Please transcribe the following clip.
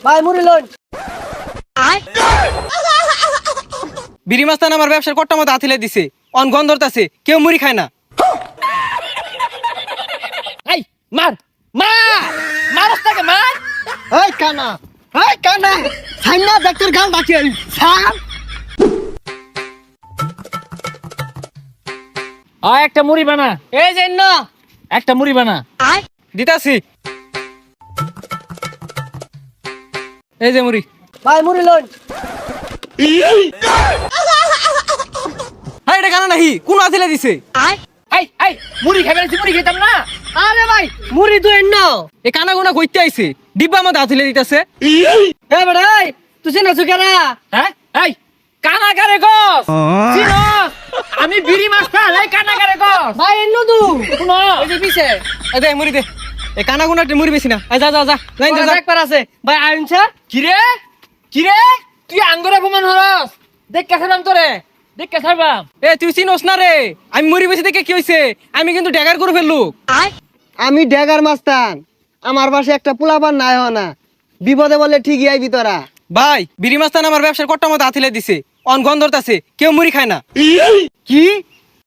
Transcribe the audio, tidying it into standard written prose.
ভাই মুড়ি লন। বিড়ি মাস্তান আমার ব্যবসার কট্টা মতো আথিলে দিছে, অন গন্ধ ধরতাছে, কেউ মুড়ি খায় না। এই মার মার মারস্তাকে মার। এই কানা, এই কানা, সাইনা ডাক্তার গাল ডাকি সার। একটা মুড়ি বানা, এই যে না একটা মুড়ি বানা। দিতাছি, এই যে মুড়ি। ভাই মুড়ি লন। হ্যাঁ এটা কানা নাহি, কোন আথিলে দিছে? এই এই মুড়ি খাবে না, মুড়ি খেতাম না। আরে ভাই মুড়ি তো এন্ন। এ কানা গোনা কইতে আইছে, ডিব্বা মতো আথিলে দিতাছে। এ বেড়াই তুই চেনা সুকেরা? হ্যাঁ এই কানাগারে গস চিনস? আমি বিড়ি মাস্টার, এই কানাগারে গস। ভাই এন্ন তু শুনো ওই যে পিছে এই দে মুড়ি দে, এ কানা গোনা মুড়ি বেশি না। এই যা যা যা, লাইন যা। একবার আছে ভাই আইন স্যার। কিরে কিরে তুই আঙ্গুরে অপমান হরস? দেখ কেসাবাম তোরে, দেখ কেসাবাম। এ তুই চিনস না রে, আমি মুড়ি বেশি দেখে কি হইছে? আমি কিন্তু ড্যাগার করে ফেললু। আমি ড্যাগার মাস্তান, আমার পাশে একটা পোলাপান নাই না, বিপদে বলে ঠিকই আইবি তোরা। ভাই বিড়ি মাস্তান আমার ব্যবসার কট্টা মতো আথিলে দিছে, অন গন্ধ ধরতাছে, কেউ মুড়ি খায় না। কি